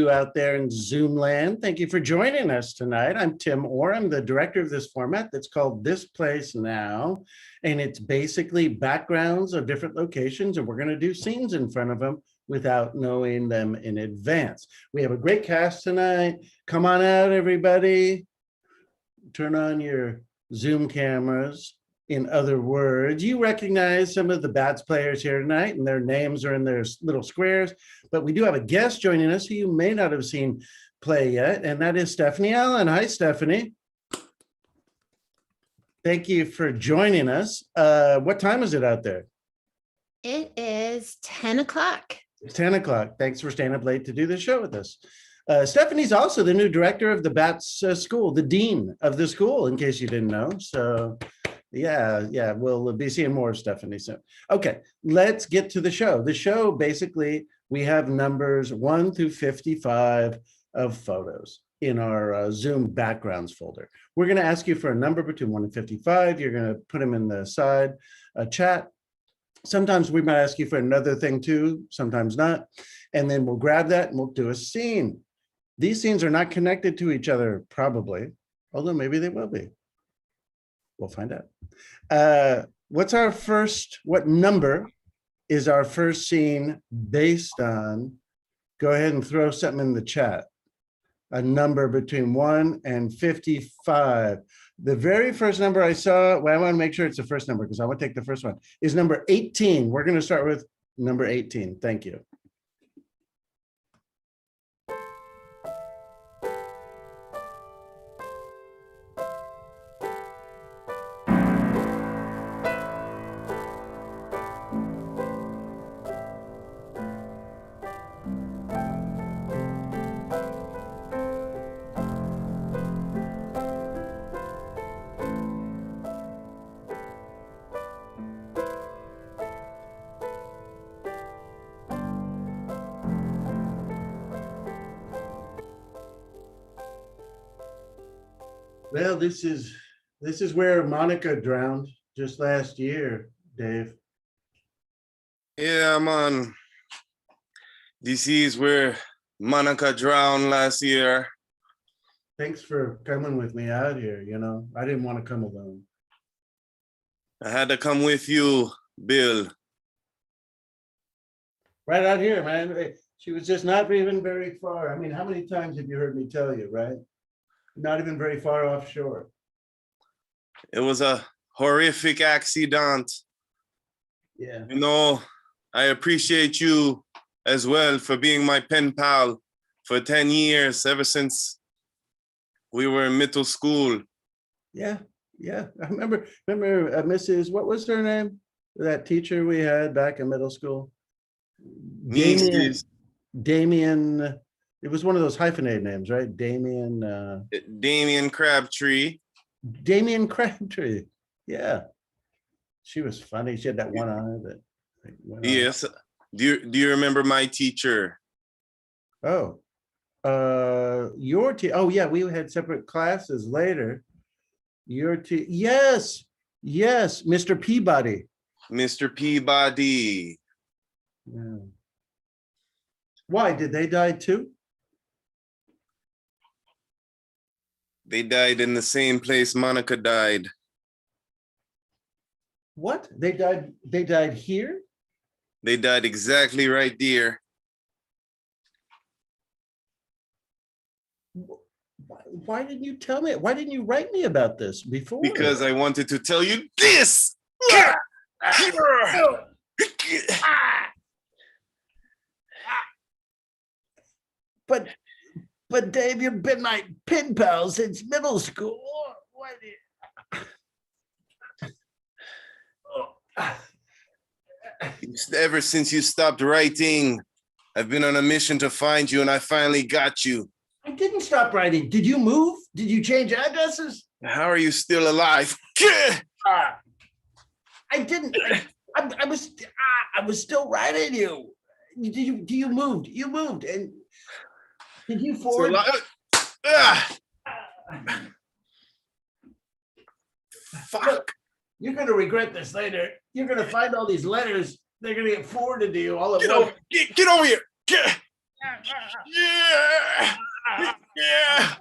you out there in Zoom land. Thank you for joining us tonight. I'm Tim Orr. I'm the director of this format that's called This Place Now. And it's basically backgrounds of different locations, and we're going to do scenes in front of them without knowing them in advance. We have a great cast tonight. Come on out, everybody. Turn on your Zoom cameras. In other words, you recognize some of the BATS players here tonight, and their names are in their little squares, but we do have a guest joining us who you may not have seen play yet, and that is Stephanie Allen. Hi, Stephanie. Thank you for joining us. What time is it out there? It is 10 o'clock. It's 10 o'clock. Thanks for staying up late to do this show with us. Stephanie's also the new director of the BATS school, the dean of the school, in case you didn't know. So yeah, we'll be seeing more of Stephanie soon. Okay, let's get to the show. The show, basically, we have numbers 1 through 55 of photos in our Zoom backgrounds folder. We're going to ask you for a number between 1 and 55. You're going to put them in the side chat. Sometimes we might ask you for another thing too, sometimes not. And then we'll grab that and we'll do a scene. These scenes are not connected to each other, probably, although maybe they will be. We'll find out. What number is our first scene based on? Go ahead and throw something in the chat. A number between 1 and 55. The very first number I saw, well, I want to make sure it's the first number because I want to take the first one, is number 18. We're going to start with number 18. Thank you. Well, this is where Monica drowned just last year, Dave. Yeah, man. This is where Monica drowned last year. Thanks for coming with me out here. You know, I didn't want to come alone. I had to come with you, Bill. Right out here, man. She was just not even very far. I mean, how many times have you heard me tell you, right? Not even very far offshore. It was a horrific accident. Yeah. You know, I appreciate you as well for being my pen pal for 10 years, ever since we were in middle school. Yeah. I remember Mrs. What was her name? That teacher we had back in middle school? Damien. It was one of those hyphenated names, right? Damien Crabtree. Damien Crabtree. Yeah. She was funny. She had that one eye that went on. Yes. Do you remember my teacher? Oh. Your teacher. Oh yeah, we had separate classes later. Your teacher. Yes, Mr. Peabody. Mr. Peabody. Yeah. Why did they die too? They died in the same place Monica died. What? They died here? They died exactly right there. Why didn't you tell me? Why didn't you write me about this before? Because I wanted to tell you this. But Dave, you've been my pen pal since middle school. Why do you... Ever since you stopped writing, I've been on a mission to find you, and I finally got you. I didn't stop writing. Did you move? Did you change addresses? How are you still alive? I didn't. I was still writing you. You moved. You moved, and did you forward? Fuck. You're gonna regret this later. You're gonna find all these letters. They're gonna get forwarded to you all at once. Get over here. Yeah. Yeah.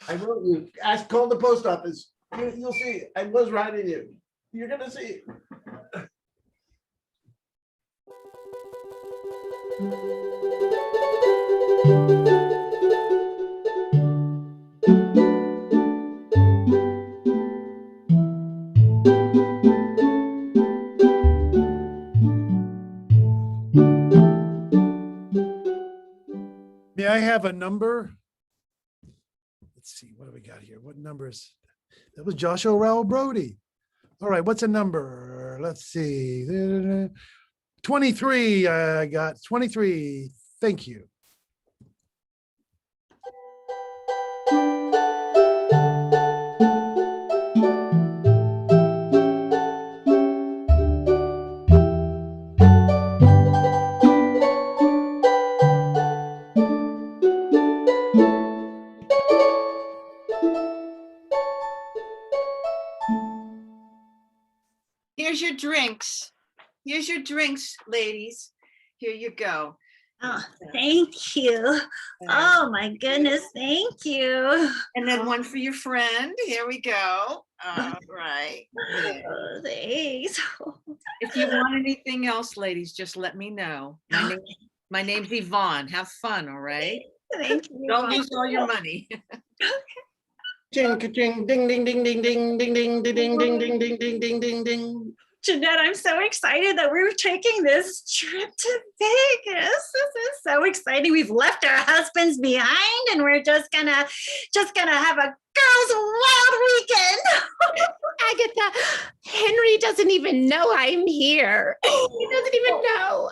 I wrote you. Call the post office. You'll see. I was writing you. You're gonna see. May I have a number? Let's see, what do we got here? What numbers? That was Joshua Rowell Brody. All right, what's a number? Let's see. 23, I got 23. Thank you. Here's your drinks. Here's your drinks, ladies. Here you go. Oh, thank you. Oh my goodness, thank you. And then one for your friend. Here we go. All right. Oh, thanks. If you want anything else, ladies, just let me know. My name's Yvonne. Have fun, all right? Thank you. Don't lose all your money. Ching, ka-ching, ding, ding, ding, ding, ding, ding, ding, ding, ding, ding, ding, ding, ding, ding, ding, ding. Jeanette, I'm so excited that we're taking this trip to Vegas. This is so exciting. We've left our husbands behind and we're just gonna have a girls' wild weekend. Agatha, Henry doesn't even know I'm here. He doesn't even know.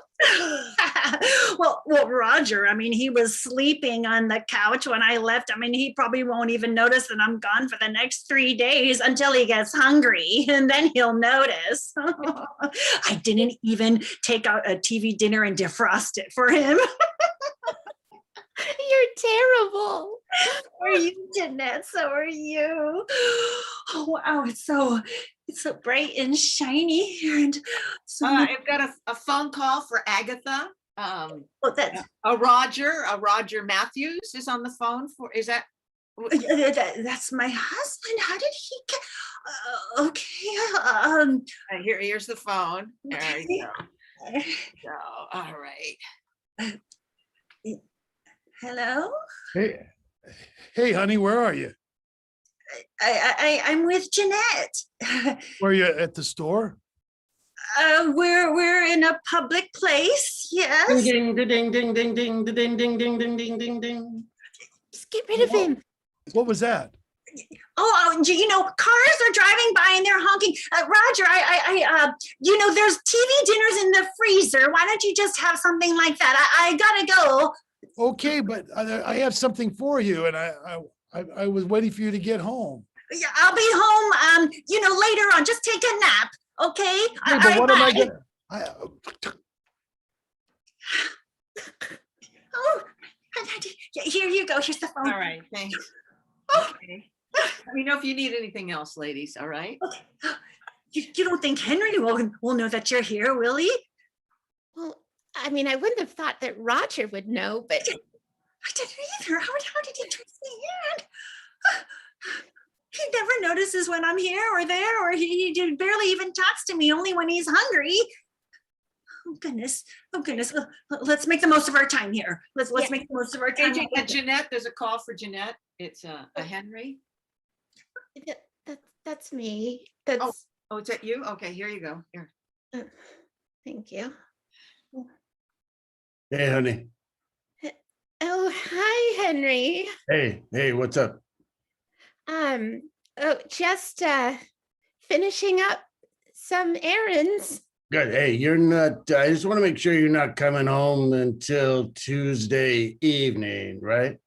well, Roger, I mean, he was sleeping on the couch when I left. I mean, he probably won't even notice that I'm gone for the next 3 days until he gets hungry, and then he'll notice. I didn't even take out a TV dinner and defrost it for him. You're terrible. So are you, Jeanette? So are you. Oh, wow, it's so bright and shiny here, and so I've got a phone call for Agatha. oh, that's A Roger Matthews is on the phone for, is that? that's my husband. How did he get? Okay. Here's the phone. There you Okay. go. All right. Hello. Hey, honey, where are you? I'm with Jeanette. Were you at the store? We're in a public place. Yes. Ding, ding, ding, ding, ding, ding, ding, ding, ding, ding, ding, ding, ding. Just get rid of him. What was that? Cars are driving by and they're honking. Roger, there's TV dinners in the freezer. Why don't you just have something like that? I gotta go. Okay, but I have something for you, and I was waiting for you to get home. Yeah, I'll be home, later on. Just take a nap, okay? Hey, but what am I bye. gonna? Oh, here you go. Here's the phone. All right, thanks. Okay. Let me know if you need anything else, ladies, all right? Okay. You don't think Henry will know that you're here, will he? Well, I mean, I wouldn't have thought that Roger would know, but I didn't either. How did he trace me in? He never notices when I'm here or there, or he barely even talks to me, only when he's hungry. Oh goodness. Let's make the most of our time here. Let's make the most of our time. Jeanette, there's a call for Jeanette. It's a Henry. that's me. That's Oh, is that you? Okay, here you go. Here. thank you. Hey, honey. Oh, hi, Henry. Hey, what's up? Just finishing up some errands. Good. Hey, you're not, I just want to make sure you're not coming home until Tuesday evening, right?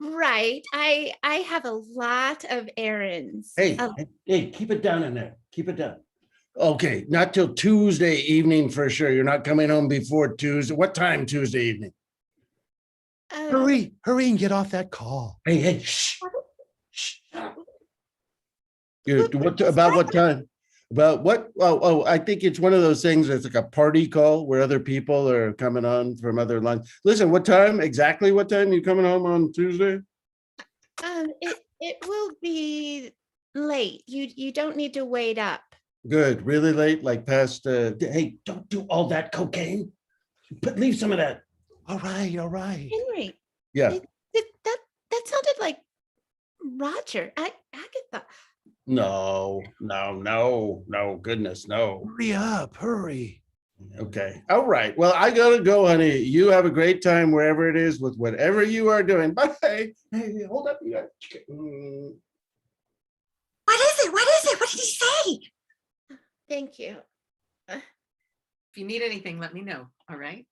Right. I have a lot of errands. Hey, keep it down in there. Keep it down. Okay, not till Tuesday evening for sure. You're not coming home before Tuesday. What time Tuesday evening? Hurry and get off that call. Hey, shh. Shh. About what time? Well, I think it's one of those things that's like a party call where other people are coming on from other lines. Listen, exactly what time you coming home on Tuesday? It will be late. You don't need to wait up. Good, really late, like past, hey, don't do all that cocaine. Leave some of that. All right, all right. Henry, Yeah, that sounded like Roger. Agatha. no, goodness, no. Hurry up, hurry. Okay, all right. Well, I gotta go, honey. You have a great time wherever it is with whatever you are doing. Bye. Hey, hold up, you guys. What is it? What is it? What did he say? Thank you. If you need anything, let me know. All right.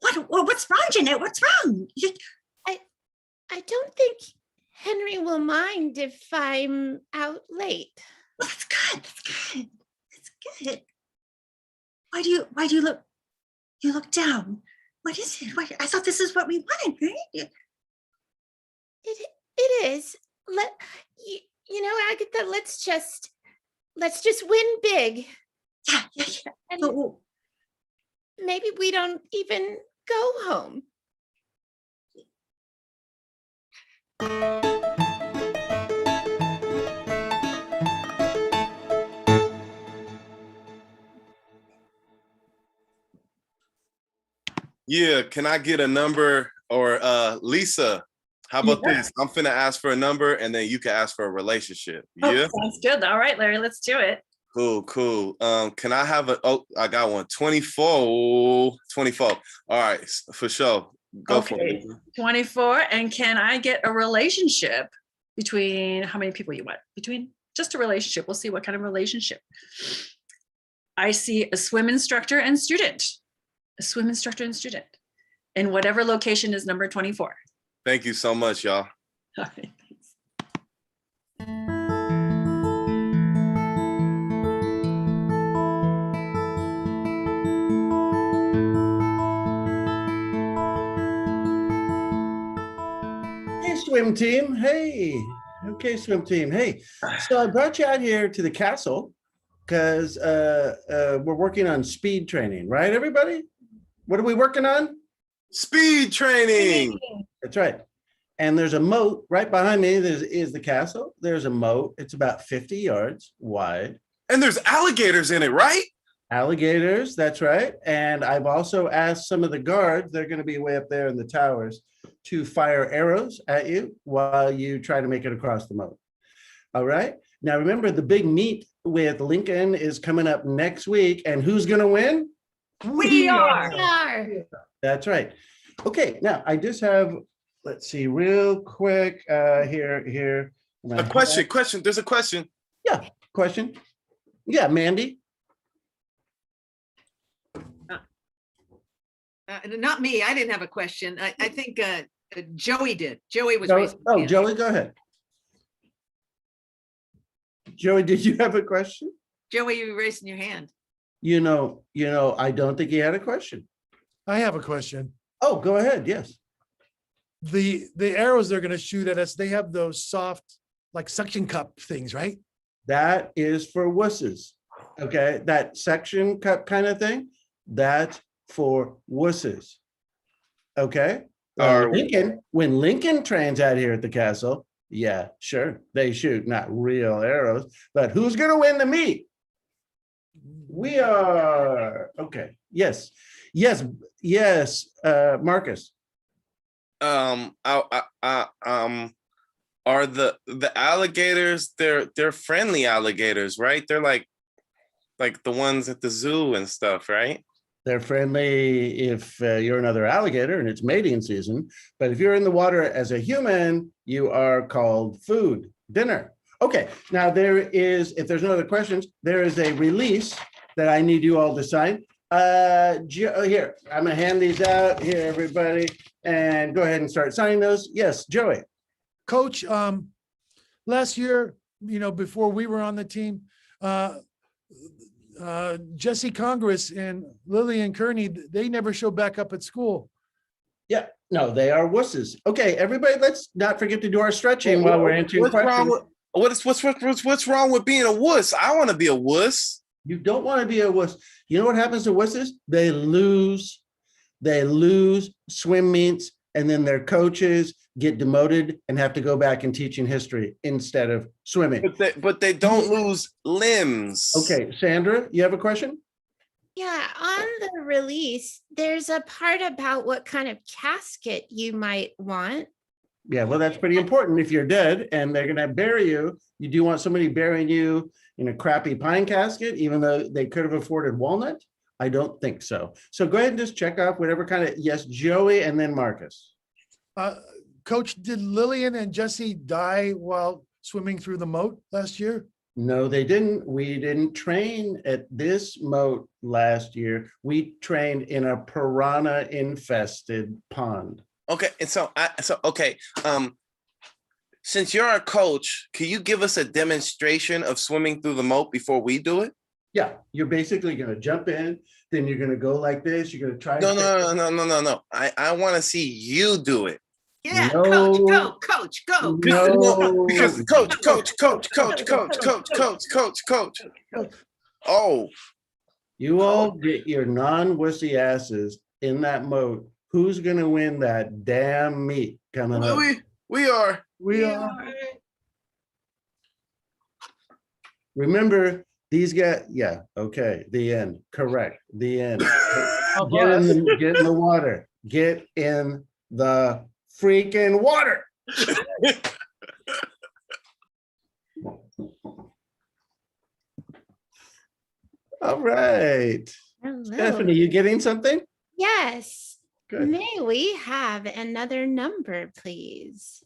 What's wrong, Jeanette? What's wrong? I don't think Henry will mind if I'm out late. Well, that's good. That's good. That's good. Why do you look down? What is it? I thought this is what we wanted, right? It is. Agatha, let's just win big. Yeah. And Oh, maybe we don't even go home. Yeah, can I get a number? Or Lisa, how about this? I'm finna ask for a number and then you can ask for a relationship. Yeah. sounds good. All right, Larry, let's do it. Cool. Can I have I got one. 24. All right, for sure. Go for it. 24. And can I get a relationship between how many people you want? Between just a relationship. We'll see what kind of relationship. I see a swim instructor and student. A swim instructor and student. In whatever location is number 24. Thank you so much, y'all. All right, thanks. Hey, swim team. Hey. Okay, swim team. Hey. So I brought you out here to the castle because we're working on speed training, right, everybody? What are we working on? Speed training. That's right. And there's a moat right behind me. Is the castle. There's a moat. It's about 50 yards wide. And there's alligators in it, right? Alligators, that's right. And I've also asked some of the guards, they're going to be way up there in the towers, to fire arrows at you while you try to make it across the moat. All right. Now, remember, the big meet with Lincoln is coming up next week. And who's going to win? We are. That's right. Okay. Now, I just have, let's see, real quick here. A question. There's a question. Yeah. Question. Yeah, Mandy. Not me. I didn't have a question. I think Joey did. Joey was raising his hand. Joey, go ahead. Joey, did you have a question? Joey, you were raising your hand. You know, I don't think he had a question. I have a question. Oh, go ahead. Yes. The arrows they're going to shoot at us, they have those soft, like suction cup things, right? That is for wusses. Okay. That section cup kind of thing. That's for wusses. Okay. When Lincoln trains out here at the castle, yeah, sure. They shoot not real arrows, but who's going to win the meet? We are. Okay. Yes. Marcus. Are the alligators, they're friendly alligators, right? They're like the ones at the zoo and stuff, right? They're friendly if you're another alligator and it's mating season. But if you're in the water as a human, you are called food, dinner. Okay, now if there's no other questions, there is a release that I need you all to sign. Here, I'm gonna hand these out here, everybody, and go ahead and start signing those. Yes, Joey. Coach, last year, before we were on the team, Jesse Congress and Lillian Kearney, they never showed back up at school. Yeah, no, they are wusses. Okay, everybody, let's not forget to do our stretching while we're answering questions. What's wrong with being a wuss? I want to be a wuss. You don't want to be a wuss. You know what happens to wusses? They lose swim meets, and then their coaches get demoted and have to go back and teaching history instead of swimming. But they don't lose limbs. Okay, Sandra, you have a question? Yeah, on the release, there's a part about what kind of casket you might want. Yeah, well, that's pretty important. If you're dead and they're gonna bury you, you do want somebody burying you in a crappy pine casket, even though they could have afforded walnut? I don't think so. So go ahead and just check off whatever kind of, yes, Joey and then Marcus. Coach, did Lillian and Jesse die while swimming through the moat last year? No, they didn't. We didn't train at this moat last year. We trained in a piranha infested pond. Okay, and since you're our coach, can you give us a demonstration of swimming through the moat before we do it? Yeah, you're basically gonna jump in, then you're gonna go like this. You're gonna try. No. I want to see you do it. Yeah, No. coach, go. No. Because coach. Oh, You all get your non-wussy asses in that moat. Who's gonna win that damn meet coming up? we are. We are. Remember, these guys, yeah, okay, the end, correct, the end. Of Get us. get in the water. Get in the freaking water. All right. Hello. Stephanie, you getting something? Yes. Good. May we have another number, please?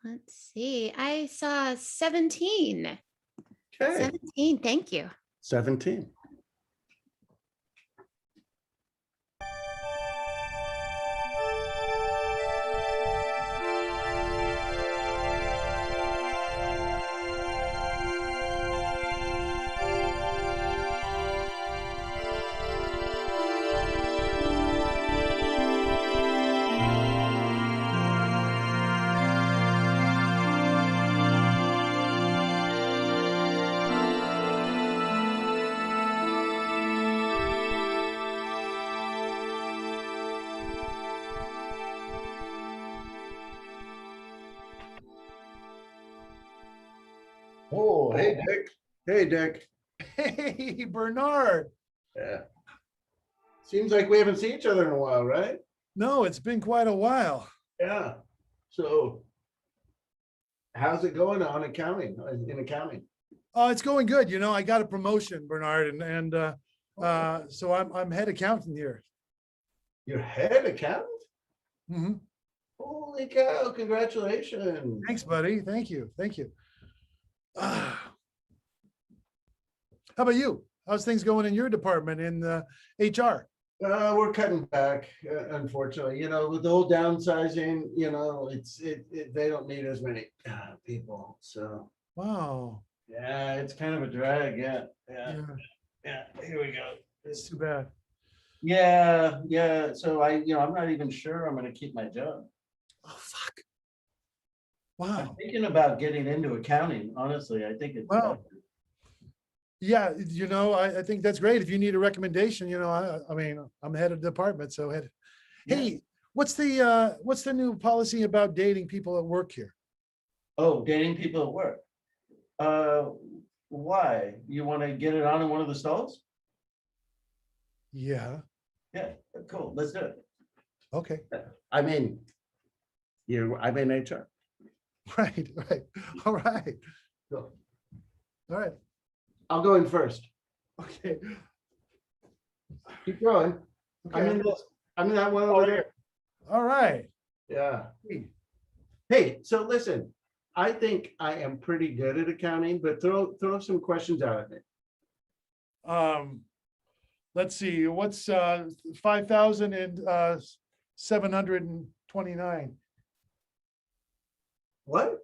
Let's see. I saw 17. Okay, 17. Thank you. 17. Oh, hey, Dick. Hey, Dick. Hey, Bernard. Yeah. Seems like we haven't seen each other in a while, right? No, it's been quite a while. Yeah. So how's it going on accounting, in accounting? Oh, it's going good. You know, I got a promotion, Bernard, and so I'm head accountant here. Your head accountant? Mhm. Holy cow, congratulations. Thanks, buddy. Thank you. Thank you. How about you? How's things going in your department in HR? We're cutting back, unfortunately, you know, with the whole downsizing, you know, they don't need as many people. So, Wow. yeah, it's kind of a drag. Yeah. Yeah, Yeah. Here we go. it's too bad. Yeah. So I'm not even sure I'm going to keep my job. Oh, fuck. I'm Wow. thinking about getting into accounting. Honestly, I think it's. Wow. Yeah, you know, I think that's great. If you need a recommendation, you know, I mean, I'm head of department, so head. Yeah. Hey, what's the new policy about dating people at work here? Oh, dating people at work. Why? You want to get it on in one of the stalls? Yeah, Yeah, cool. Let's do it. okay. I'm in HR. Right. All right. Cool. All right. I'll go in first. Okay. Keep going. I'm in that one over there. All right. Yeah. Hey, so listen, I think I am pretty good at accounting, but throw some questions out at me. Let's see, what's 5,729? What?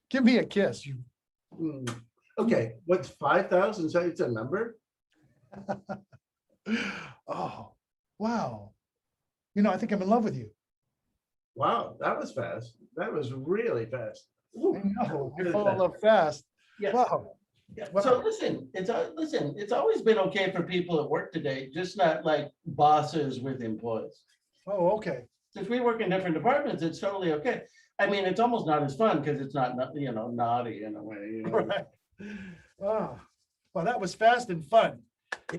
Give me a kiss, you. Hmm. Okay, what's 5,000? So it's a number? Oh, wow. You know, I think I'm in love with you. Wow, that was fast. That was really fast. Ooh, I know, I good fall in fast. love fast. Yeah. Wow. Yeah, Wow. so listen, it's always been okay for people at work today, just not like bosses with employees. Oh, okay. Since we work in different departments, it's totally okay. I mean, it's almost not as fun because it's not, naughty in a way, Right. Oh, well, that was fast and fun.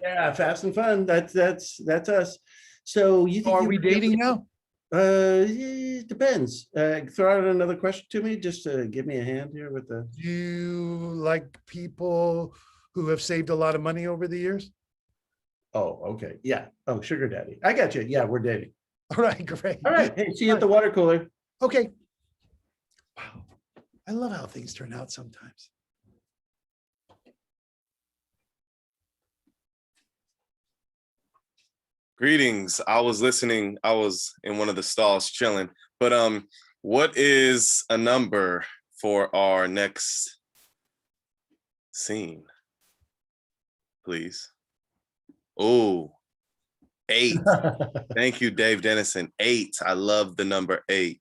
Yeah, fast and fun. That's us. So you So think are you we would be able dating to- now? It depends. Throw out another question to me, just to give me a hand here with the. Do you like people who have saved a lot of money over the years? Oh, okay. Yeah. Oh, sugar daddy. I got you. Yeah, we're dating. All right, great. All right. Hey, see you at the water cooler. Okay. Wow. I love how things turn out sometimes. Greetings. I was listening. I was in one of the stalls chilling. But what is a number for our next scene? Please. Oh, 8. Thank you, Dave Dennison. 8. I love the number 8.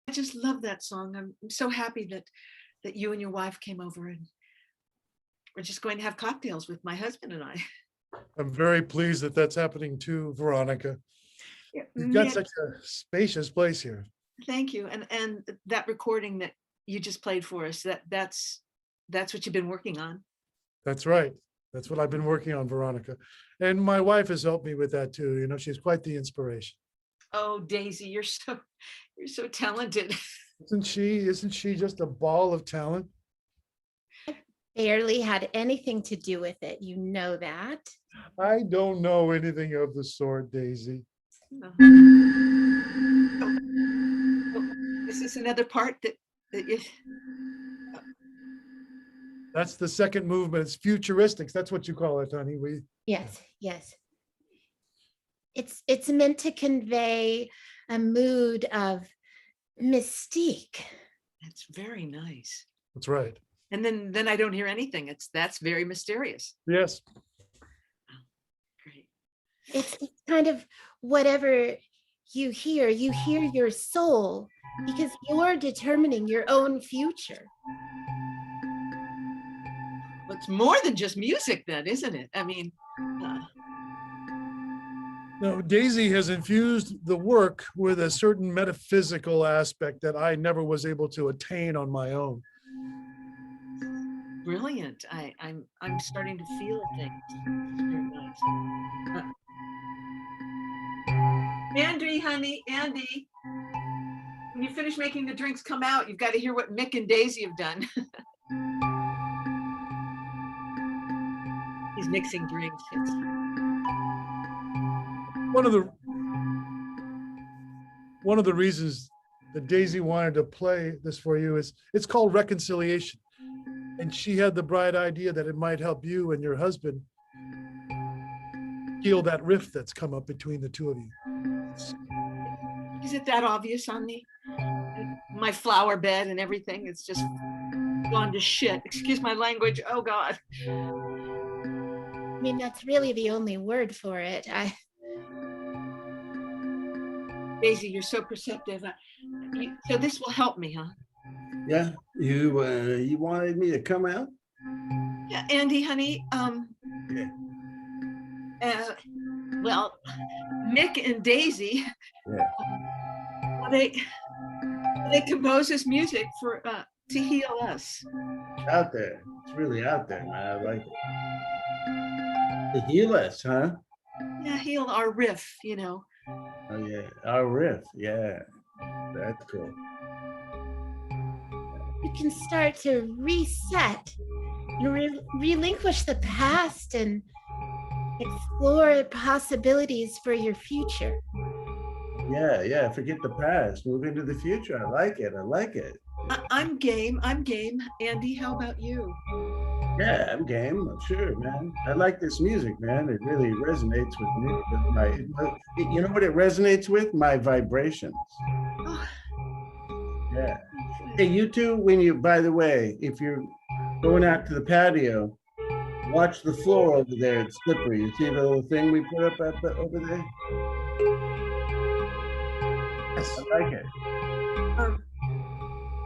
I just love that song. I'm so happy that you and your wife came over, and we're just going to have cocktails with my husband and I. I'm very pleased that that's happening too, Veronica. Yeah, You've got Nick, such a spacious place here. thank you. And that recording that you just played for us, that's what you've been working on. That's right. That's what I've been working on, Veronica. And my wife has helped me with that too. You know, she's quite the inspiration. Oh, Daisy, you're so talented. Isn't she? Isn't she just a ball of talent? Barely had anything to do with it. You know that. I don't know anything of the sort, Daisy. No. Is this another part that you? That's the second movement. It's futuristics. That's what you call it, honey. Yes, yes. It's meant to convey a mood of mystique. That's very nice. That's right. And then I don't hear anything. That's very mysterious. Yes. Great. It's kind of whatever you hear your soul, because you're determining your own future. Well, it's more than just music then, isn't it? I mean, No, Daisy has infused the work with a certain metaphysical aspect that I never was able to attain on my own. brilliant. I'm starting to feel things. Very nice. Andy, honey, Andy, when you finish making the drinks come out, you've got to hear what Mick and Daisy have done. He's mixing drinks. One of the reasons that Daisy wanted to play this for you is it's called Reconciliation. And she had the bright idea that it might help you and your husband heal that rift that's come up between the two of you. Is it that obvious on me? My flower bed and everything, it's just gone to shit. Excuse my language. Oh God. I mean, that's really the only word for it. Daisy, you're so perceptive. So this will help me, huh? Yeah, you wanted me to come out? Yeah, Andy, honey. Well, Mick and Daisy, Yeah. they compose this music for to heal us. Out there. It's really out there, man. I like it. To heal us, huh? Yeah, heal our riff, you know. Oh, yeah, our riff, yeah, that's cool. You can start to reset and relinquish the past and explore possibilities for your future. Yeah, yeah, forget the past, move into the future. I like it, I like it. I'm game. I'm game. Andy, how about you? Yeah, I'm game, sure, man. I like this music, man. It really resonates with me. You know what it resonates with? My vibrations. Oh, Yeah. Hey, you two, by the way, if you're going out to the patio, watch the floor over there. It's slippery. You see the little thing we put up over there? Yes. I like it.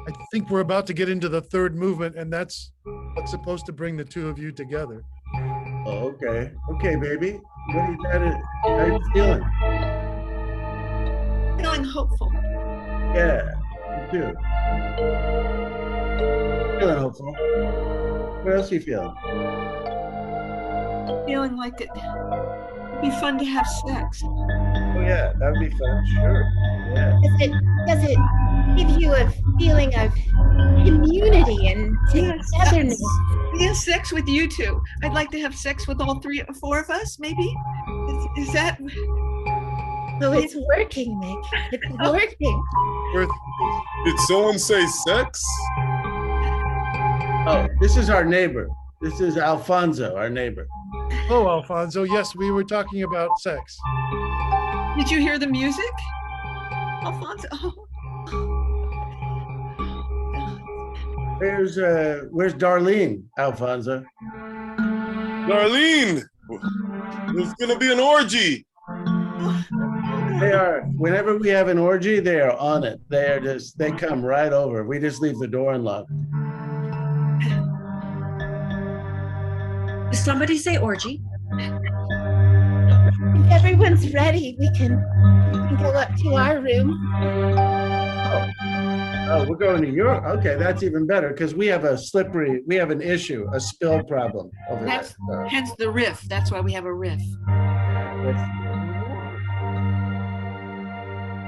I think we're about to get into the third movement, and that's what's supposed to bring the two of you together. Oh, okay. Okay, baby. What do you got? How you feeling? feeling hopeful. Yeah, me too. Feeling hopeful. What else are you feeling? Feeling like it'd be fun to have sex. Oh yeah, that would be fun. Sure. Yeah. Does it give you a feeling of community and Yes, togetherness? yes, sex with you two. I'd like to have sex with all three or four of us, maybe. Is that? So it's working, Mick. It's working. Worth, Did someone say sex? Oh, this is our neighbor. This is Alfonso, our neighbor. oh, Alfonso, yes, we were talking about sex. Did you hear the music, Alfonso? Oh. Where's Darlene, Alfonso? Darlene, there's gonna be an orgy. They are. Whenever we have an orgy, they are on it. They come right over. We just leave the door unlocked. Did somebody say orgy? If everyone's ready, we can go up to our room. Oh, we're going to Europe. Okay, that's even better because we have an issue, a spill problem over That's there. hence the riff. That's why we have a riff.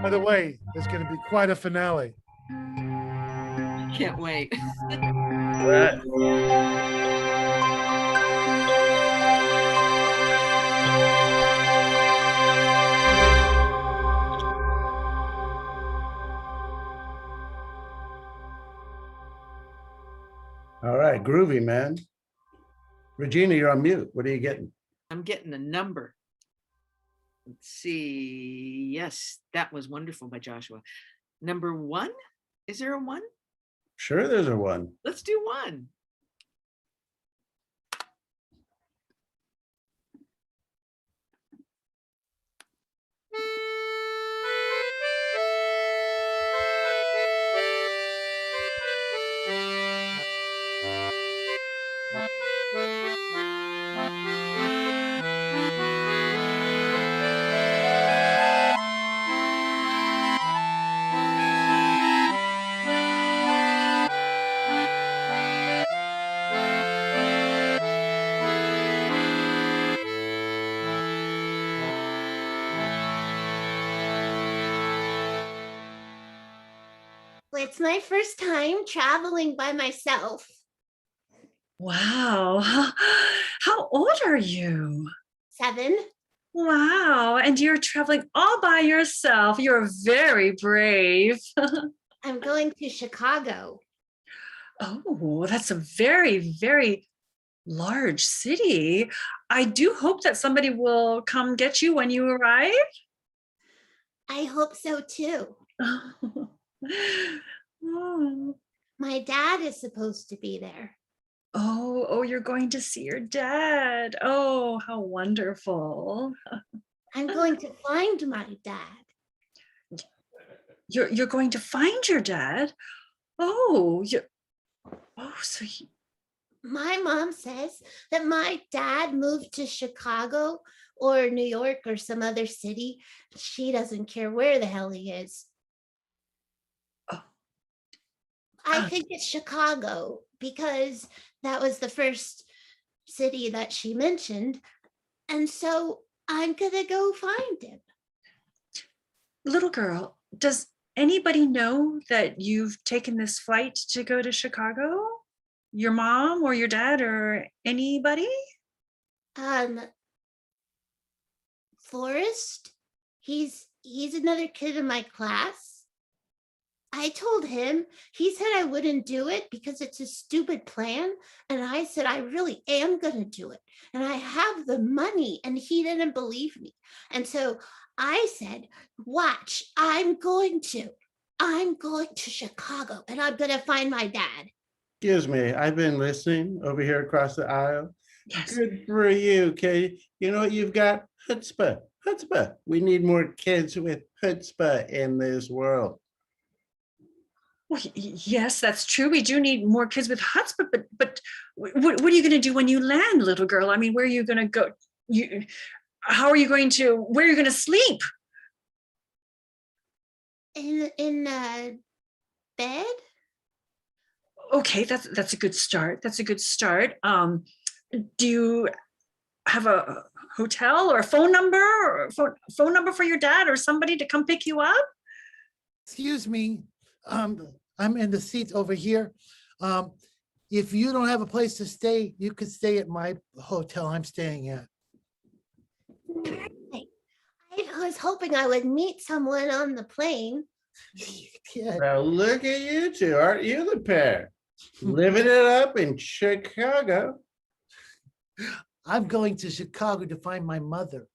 By the way, there's going to be quite a finale. Can't wait. All right. All right, groovy, man. Regina, you're on mute. What are you getting? I'm getting a number. Let's see. Yes, that was wonderful by Joshua. Number 1? Is there a 1? Sure, there's a one. Let's do 1. It's my first time traveling by myself. Wow. How old are you? 7. Wow. And you're traveling all by yourself. You're very brave. I'm going to Chicago. Oh, that's a very, very large city. I do hope that somebody will come get you when you arrive. I hope so too. Oh, My dad is supposed to be there. oh, you're going to see your dad. Oh, how wonderful. I'm going to find my dad. You're going to find your dad? Oh, so My mom says that my dad moved to Chicago or New York or some other city. She doesn't care where the hell he is. Oh. I think it's Chicago because that was the first city that she mentioned. And so I'm gonna go find him. Little girl, does anybody know that you've taken this flight to go to Chicago? Your mom or your dad or anybody? Um, Forrest, he's another kid in my class. I told him, he said I wouldn't do it because it's a stupid plan. And I said, I really am going to do it. And I have the money. And he didn't believe me. And so I said, watch, I'm going to Chicago and I'm going to find my dad. Excuse me, I've been listening over here across the aisle. Yes. Good for you, Katie. You know what you've got? Chutzpah, chutzpah. We need more kids with chutzpah in this world. Well, yes, that's true. We do need more kids with chutzpah, but what are you going to do when you land, little girl? I mean, where are you going to go? Where are you going to sleep? In bed? Okay, that's a good start. That's a good start. Do you have a hotel or a phone number for your dad or somebody to come pick you up? Excuse me, I'm in the seats over here. If you don't have a place to stay, you could stay at my hotel I'm staying at. I was hoping I would meet someone on the plane. Yeah, Now look at you two, aren't you the pair? Living it up in Chicago. I'm going to Chicago to find my mother.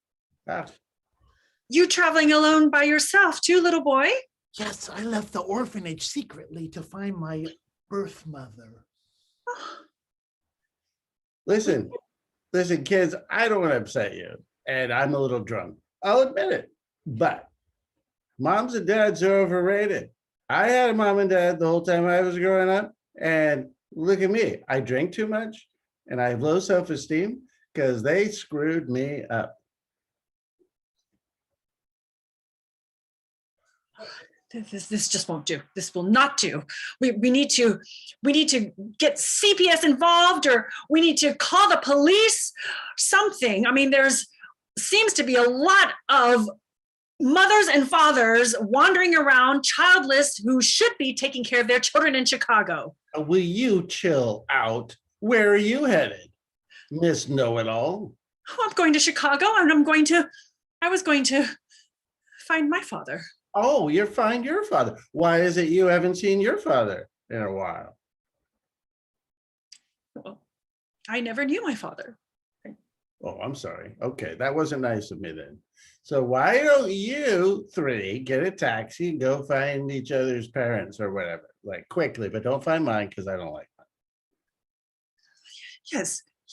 Ah, You traveling alone by yourself too, little boy? Yes, I left the orphanage secretly to find my birth mother. listen, kids, I don't want to upset you, and I'm a little drunk. I'll admit it, but moms and dads are overrated. I had a mom and dad the whole time I was growing up, and look at me. I drank too much, and I have low self-esteem because they screwed me up. This just won't do. This will not do. We need to get CPS involved, or we need to call the police, something. I mean, there's seems to be a lot of mothers and fathers wandering around childless who should be taking care of their children in Chicago. Will you chill out? Where are you headed, Miss Know-it-all? Oh, I'm going to Chicago, and I was going to find my father. Oh, you're find your father. Why is it you haven't seen your father in a while? Well, I never knew my father. Oh, I'm sorry. Okay, that wasn't nice of me then. So why don't you three get a taxi and go find each other's parents or whatever, like quickly, but don't find mine because I don't like mine.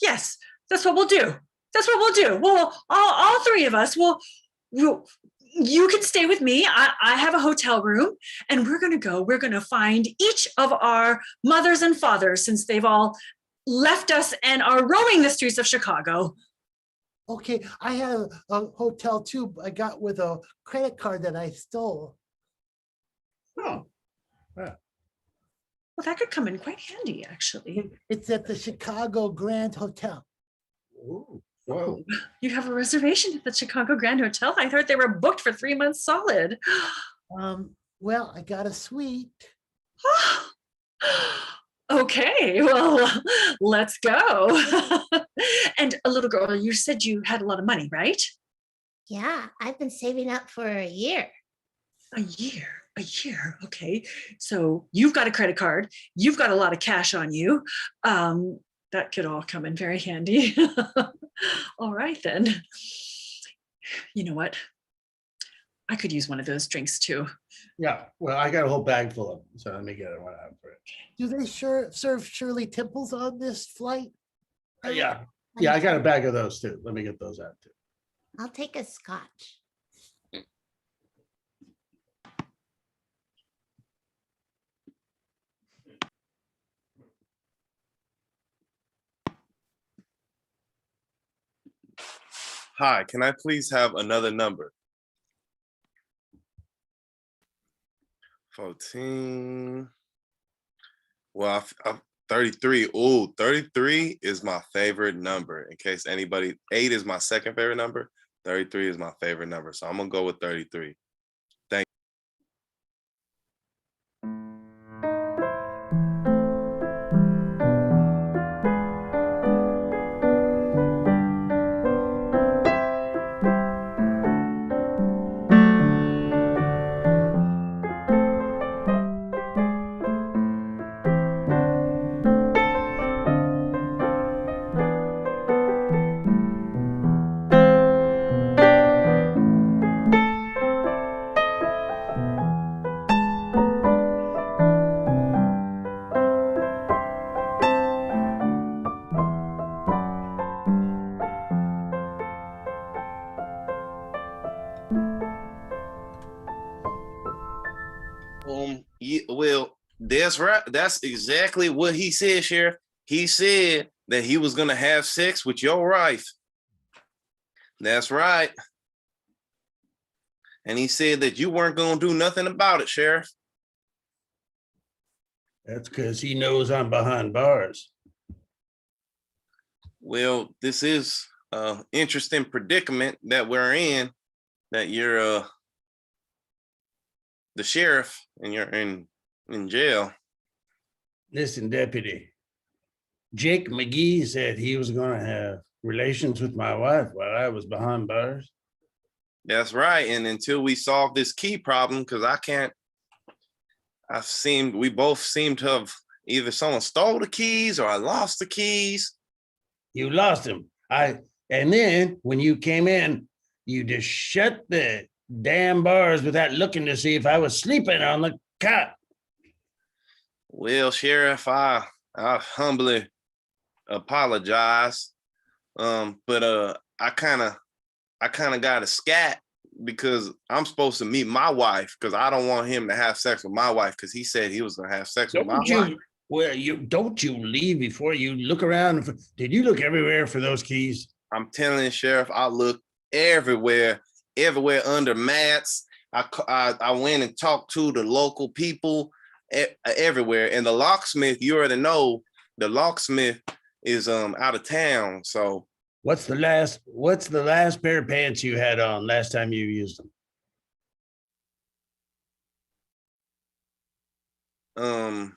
Yes, that's what we'll do. That's what we'll do. Well, all three of us will. You can stay with me. I have a hotel room, and we're going to find each of our mothers and fathers, since they've all left us and are roaming the streets of Chicago. Okay, I have a hotel too. I got with a credit card that I stole. Oh, Well, that could come in quite handy, actually. It's at the Chicago Grand Hotel. ooh, whoa. You have a reservation at the Chicago Grand Hotel? I heard they were booked for 3 months solid. Well, I got a suite. Okay, well, let's go. And a little girl, you said you had a lot of money, right? Yeah, I've been saving up for a year. A year. Okay. So you've got a credit card. You've got a lot of cash on you. That could all come in very handy. All right, then. You know what? I could use one of those drinks too. Yeah, well, I got a whole bag full of them, so let me get one out for it. Do they serve Shirley Temples on this flight? Yeah, I got a bag of those too. Let me get those out too. I'll take a scotch. Hi, can I please have another number? 14. Well, I'm 33. Ooh, 33 is my favorite number. In case anybody, 8 is my second favorite number. 33 is my favorite number, so I'm gonna go with 33. Yeah, well, that's right. That's exactly what he said, Sheriff. He said that he was gonna have sex with your wife. That's right. And he said that you weren't gonna do nothing about it, Sheriff. That's because he knows I'm behind bars. Well, this is an interesting predicament that we're in, that you're the sheriff and you're in jail. Listen, deputy. Jake McGee said he was going to have relations with my wife while I was behind bars. That's right. And until we solve this key problem, because we both seem to have either someone stole the keys or I lost the keys. You lost him. And then when you came in, you just shut the damn bars without looking to see if I was sleeping on the cot. Well, Sheriff, I humbly apologize. But I kind of got a scat because I'm supposed to meet my wife, because I don't want him to have sex with my wife, because he said he was gonna have sex with my wife. Well, don't you leave before you look around. Did you look everywhere for those keys? I'm telling you, Sheriff, I looked everywhere under mats. I went and talked to the local people everywhere. And the locksmith, you already know, the locksmith is out of town. So what's the last pair of pants you had on last time you used them?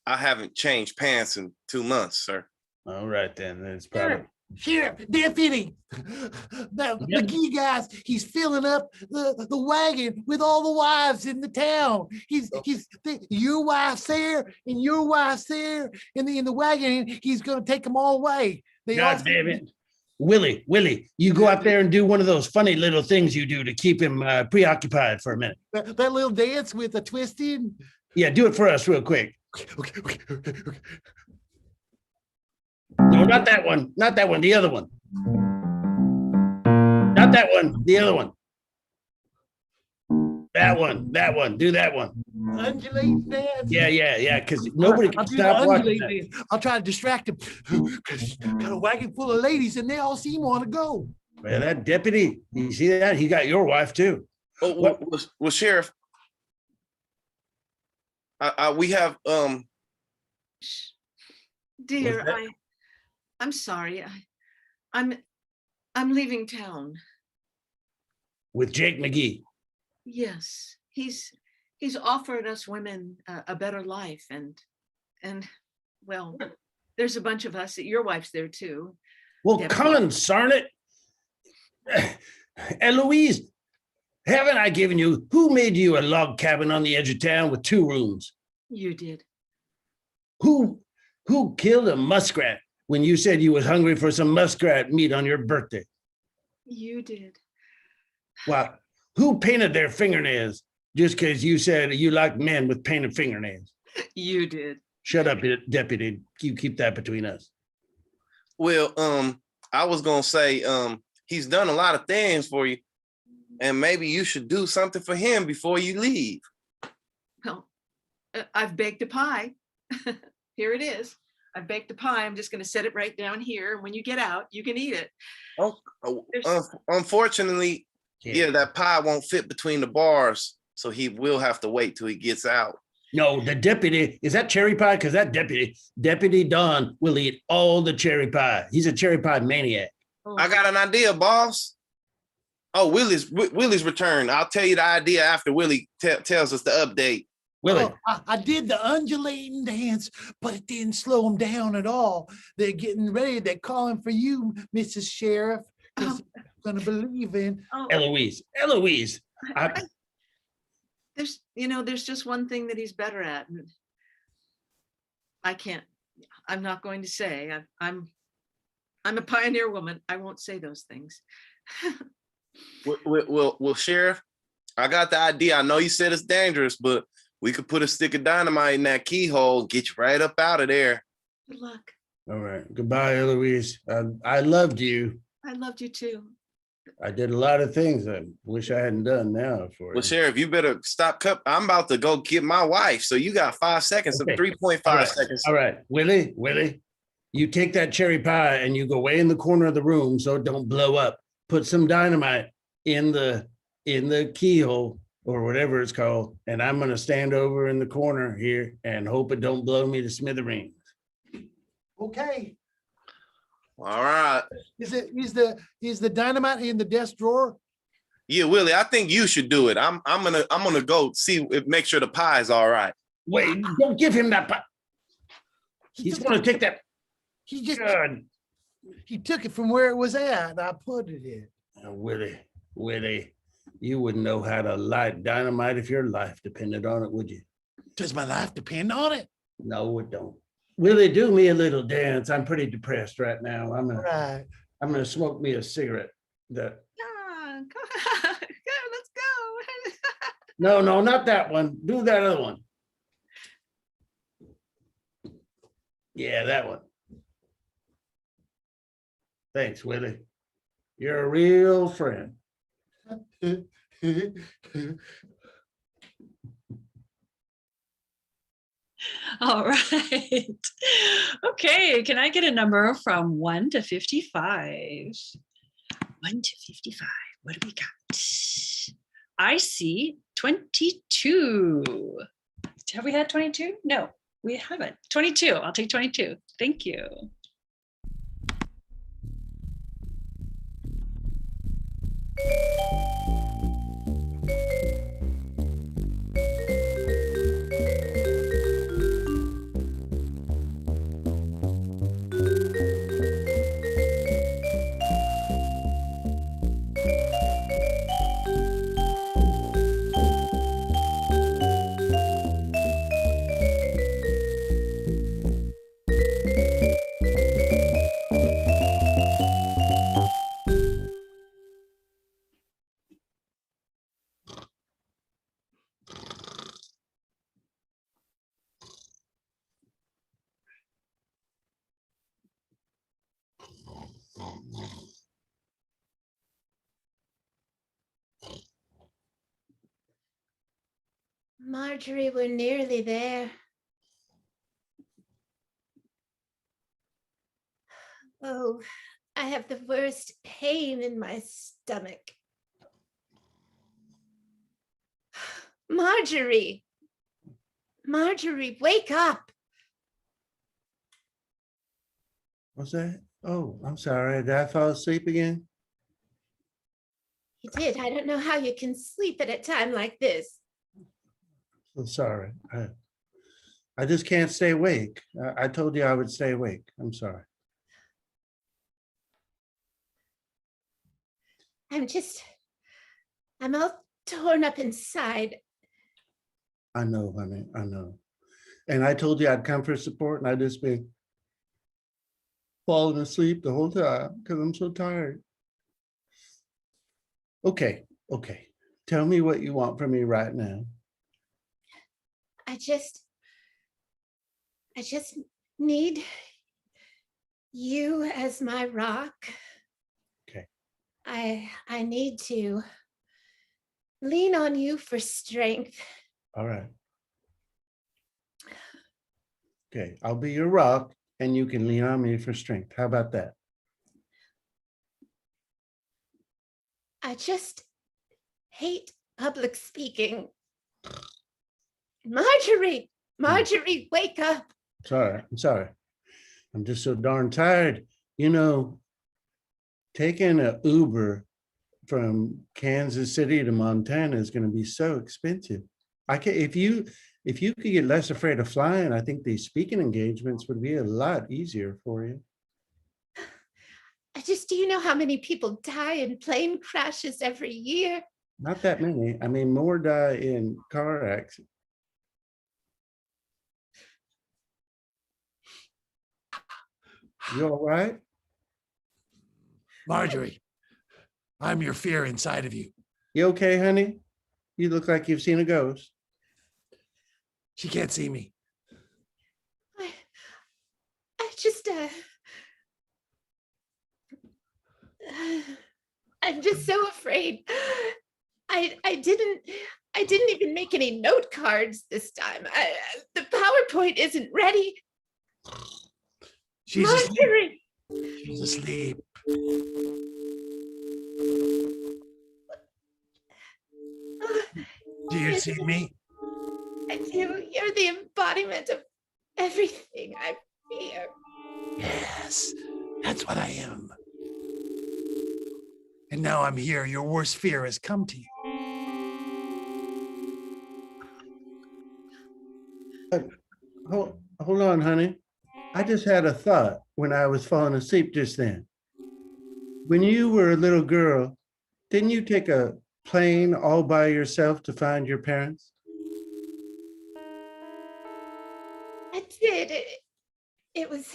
I haven't changed pants in 2 months, sir. All right, then. It's probably. Sheriff, deputy, the McGee guys, he's filling up the wagon with all the wives in the town. Your wife's there and your wife's there in the wagon. He's going to take them all away. God damn it. Willie, you go out there and do one of those funny little things you do to keep him preoccupied for a minute. That little dance with a twist in. Yeah, do it for us real quick. Okay. No, not that one. Not that one. The other one. Not that one. The other one. That one. Do that one. Undulate dance. Yeah. Because nobody can stop watching that. I'll try to distract him. Because got a wagon full of ladies and they all seem to want to go. Man, that deputy, you see that? He got your wife too. Well, Sheriff, we have Dear, I'm sorry. I'm leaving town. With Jake McGee. Yes, he's offered us women a better life, and well, there's a bunch of us. Your wife's there too. Well, Deputy. consarn it. Eloise, haven't I given you, who made you a log cabin on the edge of town with 2 rooms? You did. Who killed a muskrat when you said you was hungry for some muskrat meat on your birthday? You did. Well, who painted their fingernails just because you said you like men with painted fingernails? You did. Shut up, deputy. You keep that between us. Well, I was gonna say, he's done a lot of things for you, and maybe you should do something for him before you leave. Well, I've baked a pie. Here it is. I've baked a pie. I'm just going to set it right down here. When you get out, you can eat it. Unfortunately, yeah, that pie won't fit between the bars, so he will have to wait till he gets out. No, the deputy, is that cherry pie? Because that deputy Don will eat all the cherry pie. He's a cherry pie maniac. I got an idea, boss. Oh, Willie's returned. I'll tell you the idea after Willie tells us the update. Willie, Oh, I did the undulating dance, but it didn't slow them down at all. They're getting ready. They're calling for you, Mrs. Sheriff, because they're gonna believe in. Oh, Eloise, There's just one thing that he's better at. And I'm not going to say. I'm a pioneer woman. I won't say those things. Well, Sheriff, I got the idea. I know you said it's dangerous, but we could put a stick of dynamite in that keyhole, get you right up out of there. Good luck. all right. Goodbye, Eloise. I loved you. I loved you too. I did a lot of things I wish I hadn't done now for Well, you. Sheriff, you better stop. I'm about to go get my wife. So you got 5 seconds, Okay. 3.5 All right. seconds. All right, Willie, you take that cherry pie and you go way in the corner of the room so it don't blow up. Put some dynamite in the keyhole or whatever it's called, and I'm gonna stand over in the corner here and hope it don't blow me to smithereens. Okay, All right. is the dynamite in the desk drawer? Yeah, Willie, I think you should do it. I'm gonna go see make sure the pie is all right. Wait, don't give him that pie. He's gonna take that. He just, Good. he took it from where it was at. I put it in. Now, Willie, you wouldn't know how to light dynamite if your life depended on it, would you? Does my life depend on it? No, it don't. Willie, do me a little dance. I'm pretty depressed right now. I'm Right. gonna smoke me a cigarette. That Yeah, go on. Let's go. no, not that one. Do that other one. Yeah, that one. Thanks, Willie. You're a real friend. all right. Okay, can I get a number from 1 to 55? 1 to 55. What do we got? I see 22. Have we had 22? No, we haven't. 22. I'll take 22. Thank you. Marjorie, we're nearly there. Oh, I have the worst pain in my stomach. Marjorie, wake up. What's that? Oh, I'm sorry. Did I fall asleep again? You did. I don't know how you can sleep at a time like this. So sorry. I just can't stay awake. I told you I would stay awake. I'm sorry. I'm all torn up inside. I know, honey. I know. And I told you I'd come for support, and I just been falling asleep the whole time because I'm so tired. Okay. Tell me what you want from me right now. I just need you as my rock. Okay. I need to lean on you for strength. All right. Okay, I'll be your rock and you can lean on me for strength. How about that? I just hate public speaking. Marjorie, wake up. I'm sorry. I'm just so darn tired. You know, taking an Uber from Kansas City to Montana is going to be so expensive. If you could get less afraid of flying, I think these speaking engagements would be a lot easier for you. Do you know how many people die in plane crashes every year? Not that many. I mean, more die in car accidents. You all right? Marjorie, I'm your fear inside of you. You okay, honey? You look like you've seen a ghost. She can't see me. I just, I'm just so afraid. I didn't even make any note cards this time. The PowerPoint isn't ready. She's asleep. Marjorie, She's asleep. Do you see me? I do. You're the embodiment of everything I fear. Yes, that's what I am. And now I'm here. Your worst fear has come to you. Hold on, honey. I just had a thought when I was falling asleep just then. When you were a little girl, didn't you take a plane all by yourself to find your parents? I did. It was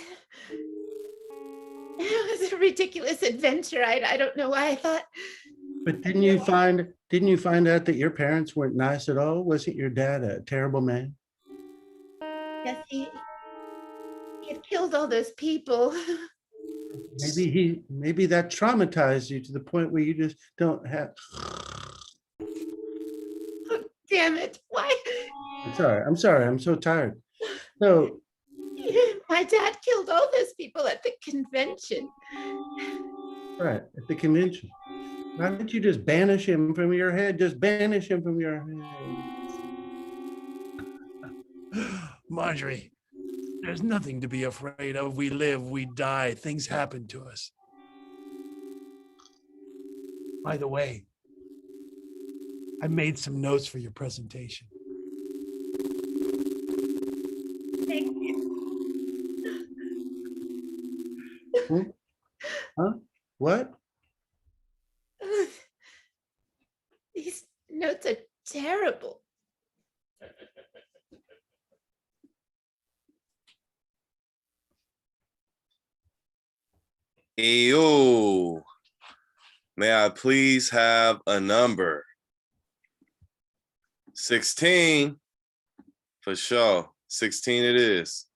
a ridiculous adventure. I don't know why I thought. But didn't you find out that your parents weren't nice at all? Wasn't your dad a terrible man? Yes, he had killed all those people. Maybe that traumatized you to the point where you just don't have. Oh, damn it. Why? I'm sorry. I'm so tired. So, My dad killed all those people at the convention. right, at the convention. Why don't you just banish him from your head? Just banish him from your head. Marjorie, there's nothing to be afraid of. We live, we die, things happen to us. By the way, I made some notes for your presentation. Thank you. Huh? What? These notes are terrible. Ew. May I please have a number? 16. For sure. 16 it is.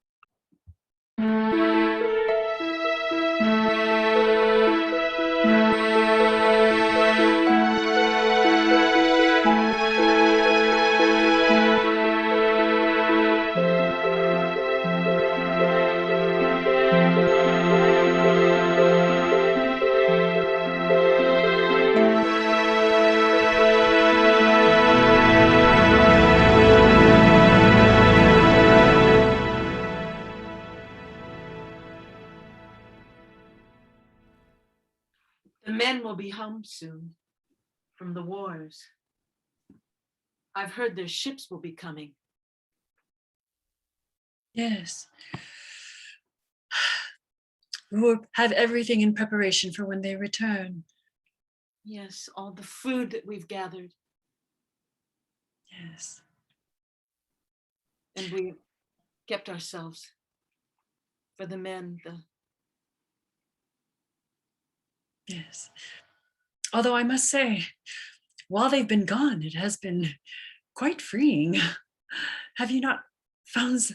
The men will be home soon from the wars. I've heard their ships will be coming. Yes. We'll have everything in preparation for when they return. Yes, all the food that we've gathered. Yes. And we kept ourselves for the men. Yes. Although I must say, while they've been gone, it has been quite freeing. Have you not found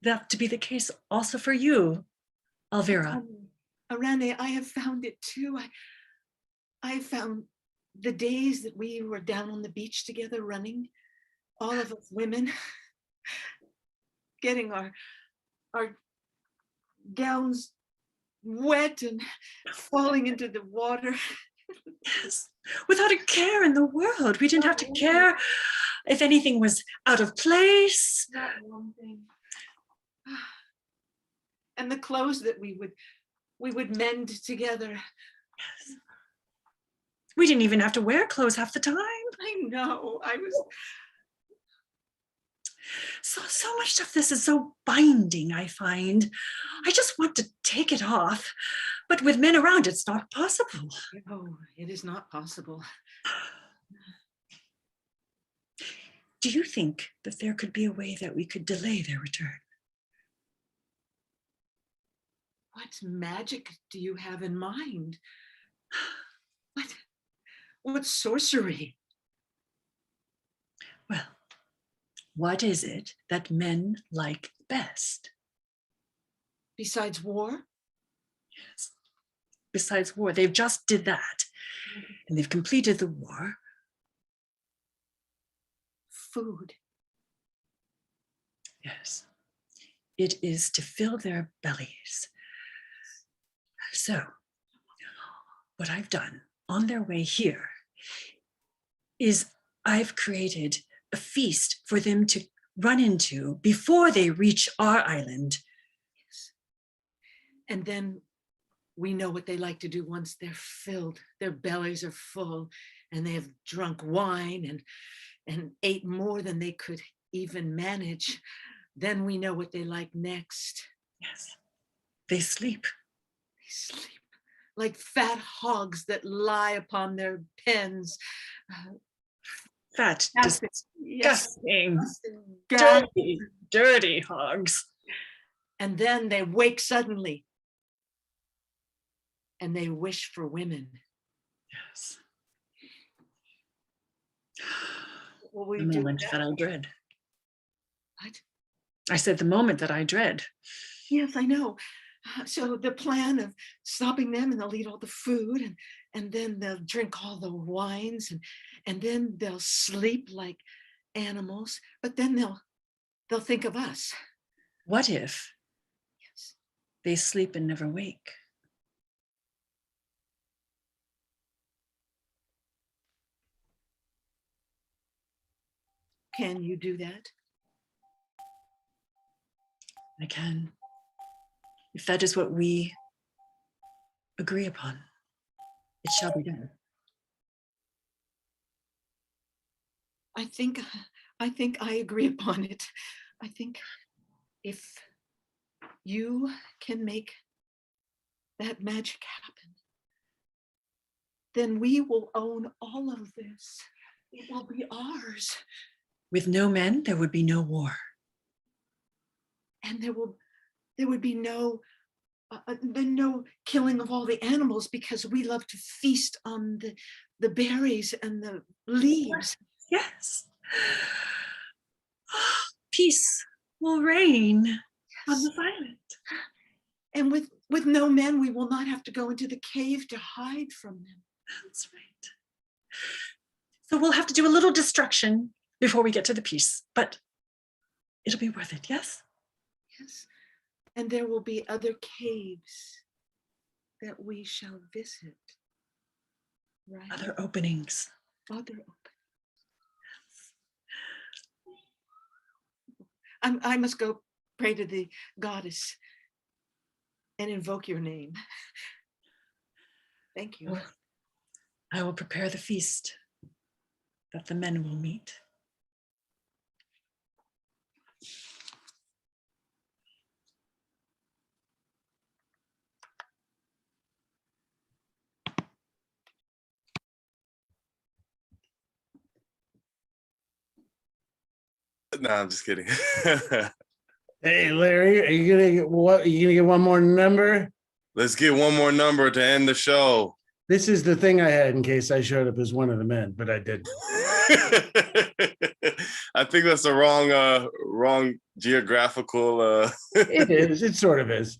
that to be the case also for you, Elvira? Arane, I have found it too. I found the days that we were down on the beach together running, all of us women, getting our gowns wet and falling into the water. Yes, without a care in the world. We didn't have to care if anything was out of place. Not one thing. And the clothes that we would mend together. We didn't even have to wear clothes half the time. I know. I was. So much of this is so binding, I find. I just want to take it off. But with men around, it's not possible. Oh, it is not possible. Do you think that there could be a way that we could delay their return? What magic do you have in mind? What sorcery? Well, what is it that men like best? Besides war? Yes. Besides war, they've just did that. And they've completed the war. Food. Yes. It is to fill their bellies. So, what I've done on their way here is I've created a feast for them to run into before they reach our island. Yes. And then we know what they like to do once they're filled. Their bellies are full and they have drunk wine and ate more than they could even manage. Then we know what they like next. Yes. They sleep. They sleep like fat hogs that lie upon their pens. Fat, Yes. disgusting, Yes. dirty hogs. And then they wake suddenly and they wish for women. Yes. Will we The do moment that? that I dread. What? I said the moment that I dread. Yes, I know. So the plan of stopping them, and they'll eat all the food, and then they'll drink all the wines, and then they'll sleep like animals, but then they'll think of us. What if Yes. they sleep and never wake? Can you do that? I can. If that is what we agree upon, it shall be done. I think I agree upon it. I think if you can make that magic happen, then we will own all of this. It will be ours. With no men, there would be no war. And there would be no killing of all the animals, because we love to feast on the berries and the leaves. Yes. Peace will reign on this island. And with no men, we will not have to go into the cave to hide from them. That's right. So we'll have to do a little destruction before we get to the peace, but it'll be worth it, yes? Yes. And there will be other caves that we shall visit. Right? Other openings. Other openings. I must go pray to the goddess and invoke your name. Thank you. I will prepare the feast that the men will meet. No, I'm just kidding. Hey, Larry, are you gonna get what? Are you gonna get one more number? Let's get one more number to end the show. This is the thing I had in case I showed up as one of the men, but I didn't. I think that's the wrong geographical. It is. It sort of is.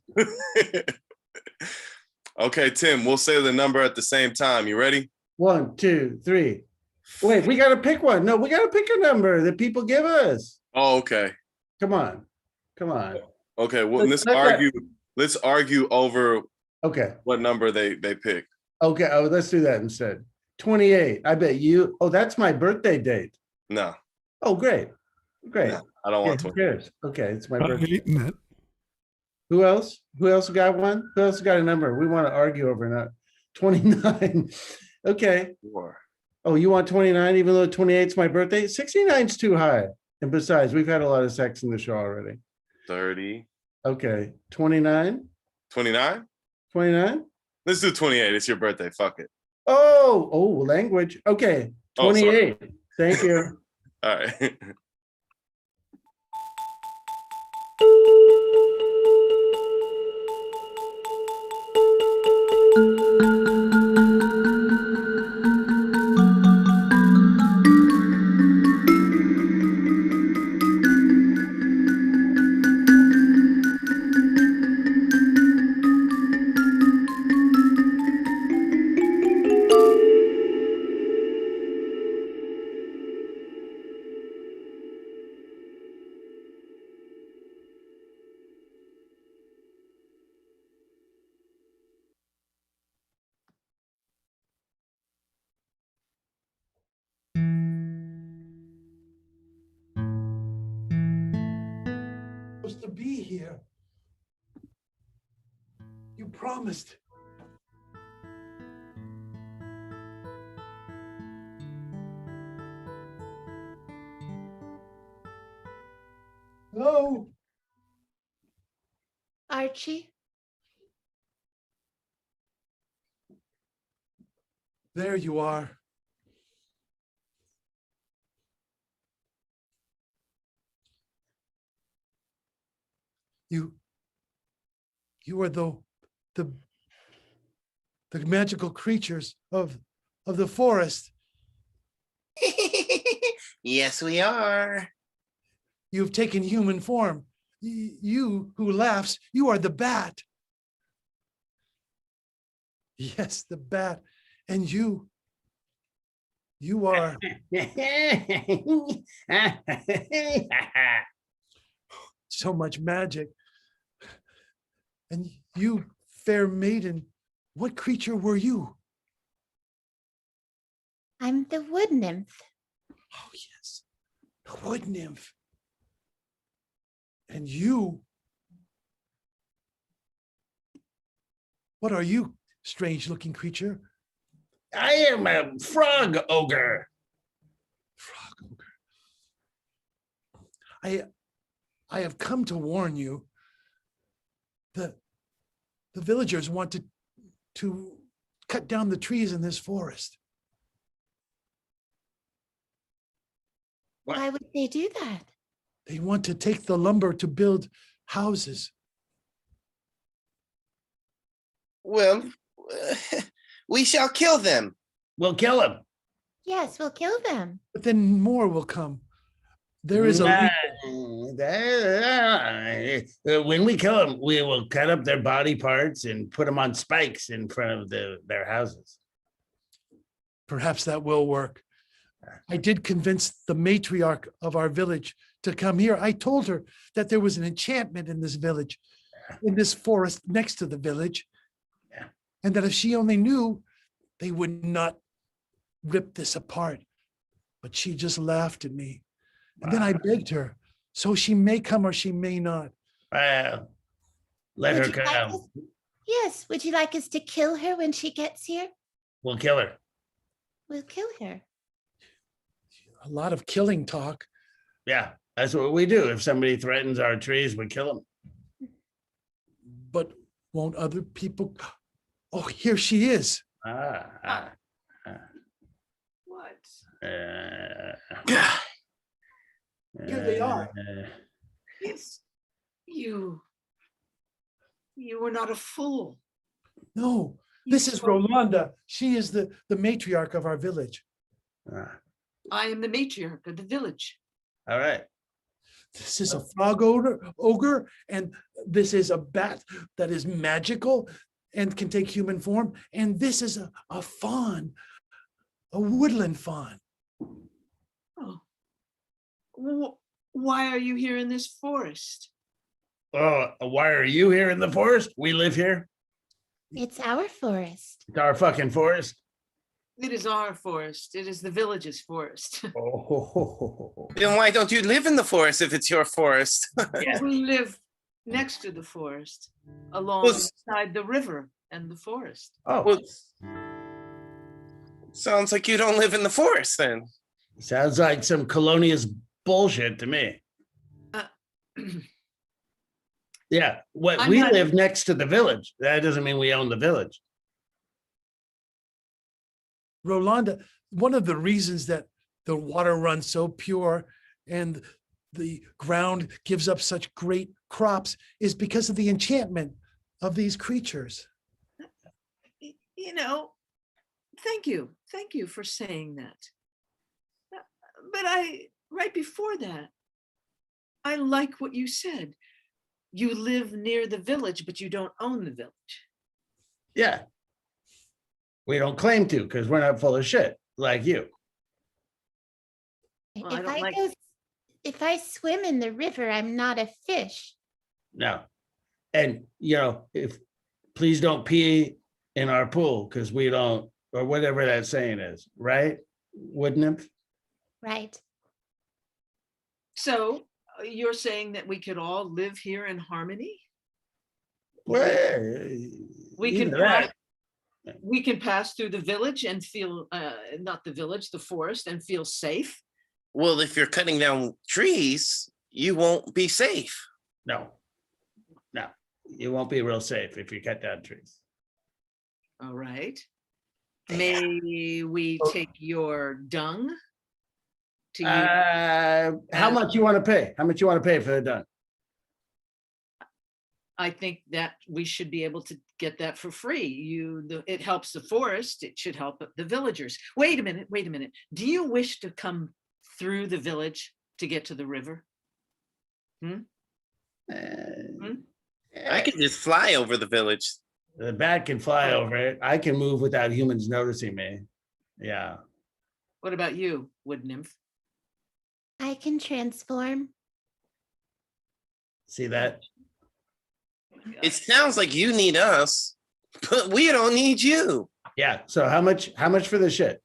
Okay, Tim, we'll say the number at the same time. You ready? 1, 2, 3. Wait, we gotta pick one. No, we gotta pick a number that people give us. Oh, okay. Come on. Come on. Okay, well, Let's let that- let's argue over Okay. what number they pick. Okay. Oh, let's do that instead. 28. I bet you. Oh, that's my birthday date. No, Oh, great. Great. no, I don't Yeah, want who 20. cares? Okay, it's my I'm birthday. eating it. Who else? Who else got one? Who else got a number? We want to argue over not 29. Okay. Sure. Oh, you want 29, even though 28 is my birthday? 69 is too high. And besides, we've had a lot of sex in the show already. 30. Okay, 29, 29? 29. Let's do 28. It's your birthday. Fuck it. Oh, language. Okay, Oh, sorry. 28. Thank you. All right. Supposed to be here. You promised. Hello? Archie, There you are. You are the magical creatures of the forest. Yes, we are. You've taken human form. You who laughs, you are the bat. Yes, the bat. And you are so much magic. And you, fair maiden, what creature were you? I'm the wood nymph. Oh, yes, the wood nymph. And you, what are you, strange looking creature? I am a frog ogre. Frog ogre. I have come to warn you. The villagers want to cut down the trees in this forest. Why would they do that? They want to take the lumber to build houses. Well, we shall kill them. We'll kill him. Yes, we'll kill them. But then more will come. There is a When we kill them, we will cut up their body parts and put them on spikes in front of their houses. perhaps that will work. I did convince the matriarch of our village to come here. I told her that there was an enchantment in this village, in this forest next to the village. Yeah. And that if she only knew, they would not rip this apart. But she just laughed at me. And then I begged her, so she may come or she may not. Well, let Would her you like come. us- Yes, would you like us to kill her when she gets here? We'll kill her. We'll kill her. A lot of killing talk. Yeah, that's what we do. If somebody threatens our trees, we kill them. But won't other people? Oh, here she is. What? Here they are. Yes. You were not a fool. No, You this is spoke- Rolanda. She is the matriarch of our village. I am the matriarch of the village. All right. This is a frog ogre, and this is a bat that is magical and can take human form. And this is a fawn, a woodland fawn. Oh. Why are you here in this forest? Oh, why are you here in the forest? We live here. It's our forest. It's our fucking forest. It is our forest. It is the village's forest. Oh, Then why don't you live in the forest if it's your forest? Yeah. We live next to the forest, alongside the river. and the forest. Oh, Well, sounds like you don't live in the forest then. sounds like some colonial bullshit to me. Uh, Yeah, what I'm we not- live next to the village. That doesn't mean we own the village. Rolanda, one of the reasons that the water runs so pure and the ground gives up such great crops is because of the enchantment of these creatures. You know, thank you. Thank you for saying that. But right before that, I like what you said. You live near the village, but you don't own the village. Yeah. We don't claim to because we're not full of shit like you. Well, I If don't I like- go, if I swim in the river, I'm not a fish. No. And, if please don't pee in our pool because we don't, or whatever that saying is, right? Wood nymph? Right. So you're saying that we could all live here in harmony? Well, We either can that. We can pass through the village and feel, not the village, the forest, and feel safe. Well, if you're cutting down trees, you won't be safe. No. No, you won't be real safe if you cut down trees. All right. May we take your dung to use? How much you want to pay? How much you want to pay for the done? I think that we should be able to get that for free. It helps the forest. It should help the villagers. Wait a minute. Do you wish to come through the village to get to the river? I could just fly over the village. The bat can fly over it. I can move without humans noticing me. Yeah. What about you, wood nymph? I can transform. See that? It sounds like you need us, but we don't need you. Yeah. So how much for the shit?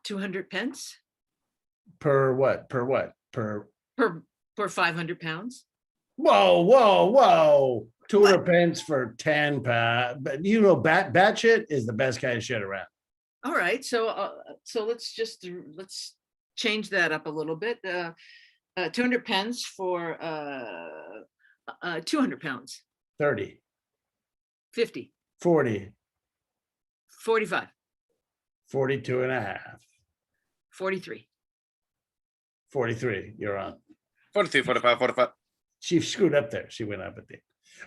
200 pence Per what? Per per 500 pounds. Whoa. 200 pence for 10 pounds. But bat shit is the best kind of shit around. All right, so let's change that up a little bit. 200 pence for 200 pounds. 30, 50, 40, 45, 42 and a half, 43. 43. You're on. 43, 45, 45. She screwed up there. She went up at the.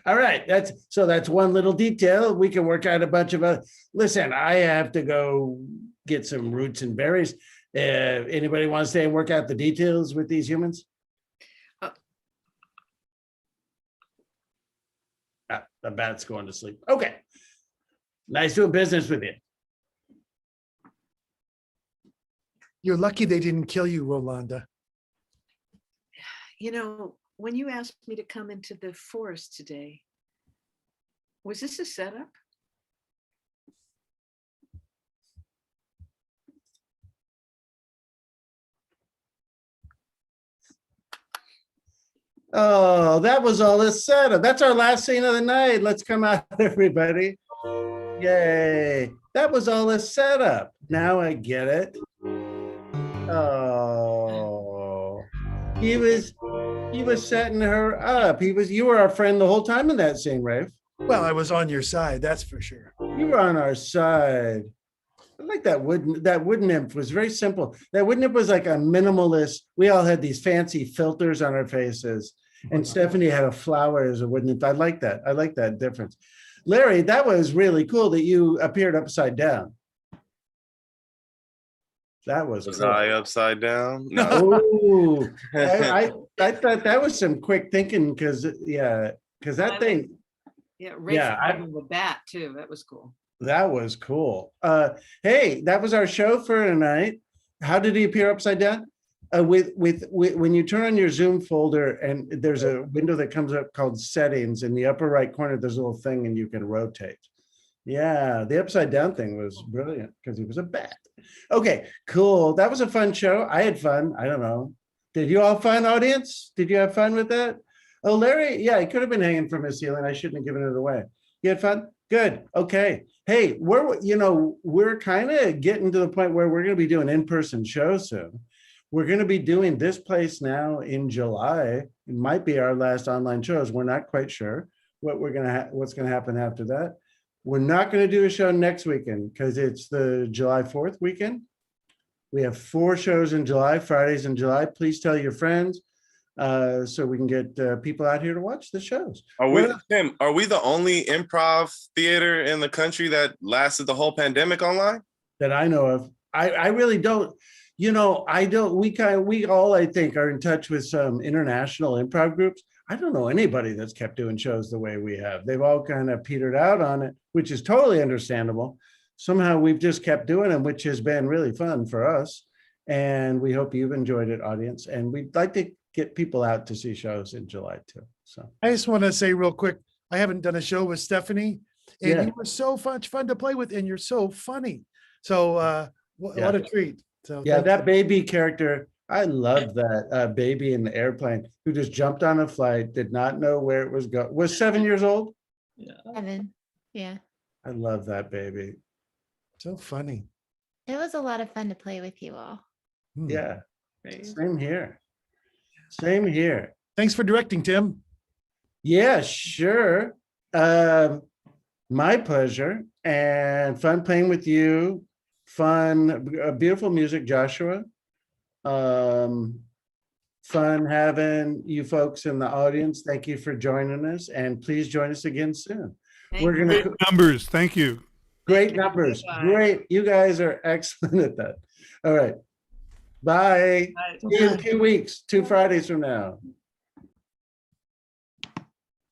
All right. That's one little detail. We can work out a bunch of other. Listen, I have to go get some roots and berries. Anybody want to stay and work out the details with these humans? The bat's going to sleep. Okay. Nice doing business with you. You're lucky they didn't kill you, Rolanda. You know, when you asked me to come into the forest today, was this a setup? Oh, that was all this setup. That's our last scene of the night. Let's come out, everybody. Yay. That was all a setup. Now I get it. Oh, he was setting her up. You were our friend the whole time in that scene, Rafe. Well, I was on your side, that's for sure. You were on our side. I like that wood nymph was very simple. That wood nymph was like a minimalist. We all had these fancy filters on our faces. And Stephanie had a flower as a wood nymph. I like that. I like that difference. Larry, that was really cool that you appeared upside down. That was Was cool. I upside down? No. Ooh, I thought that was some quick thinking because that thing, Yeah, Rafe Yeah, with the bat too. That was cool. that was cool. Hey, that was our show for tonight. How did he appear upside down? With when you turn on your Zoom folder and there's a window that comes up called settings in the upper right corner, there's a little thing and you can rotate. Yeah, the upside down thing was brilliant because he was a bat. Okay, cool. That was a fun show. I had fun. I don't know. Did you all fun, audience? Did you have fun with that? Oh, Larry, yeah, he could have been hanging from his ceiling. I shouldn't have given it away. You had fun? Good. Okay. Hey, we're kind of getting to the point where we're going to be doing in-person shows soon. We're going to be doing this place now in July. It might be our last online shows. We're not quite sure what's going to happen after that. We're not going to do a show next weekend because it's the July 4th weekend. We have 4 shows in July, Fridays in July. Please tell your friends so we can get people out here to watch the shows. Are we, Tim, are we the only improv theater in the country that lasted the whole pandemic online? That I know of. I really don't, we all, I think, are in touch with some international improv groups. I don't know anybody that's kept doing shows the way we have. They've all kind of petered out on it, which is totally understandable. Somehow we've just kept doing them, which has been really fun for us. And we hope you've enjoyed it, audience. And we'd like to get people out to see shows in July too. So I just want to say real quick, I haven't done a show with Stephanie, and Yeah. you were so much fun to play with, and you're so funny. So what a treat. So yeah, thank that you. baby character, I love that baby in the airplane who just jumped on a flight, did not know where it was going, was 7 years old. Evan. Yeah. I love that baby. So funny. It was a lot of fun to play with you all. Hmm. Yeah, same here. Same here. Thanks for directing, Tim. Yeah, sure. My pleasure, and fun playing with you. Fun, beautiful music, Joshua. Fun having you folks in the audience. Thank you for joining us, and please join us again soon. We're gonna Great numbers. Thank you. great you. numbers. Bye. Great, you guys are excellent at that. All right, bye. Bye. See you in 2 weeks, 2 Fridays from now.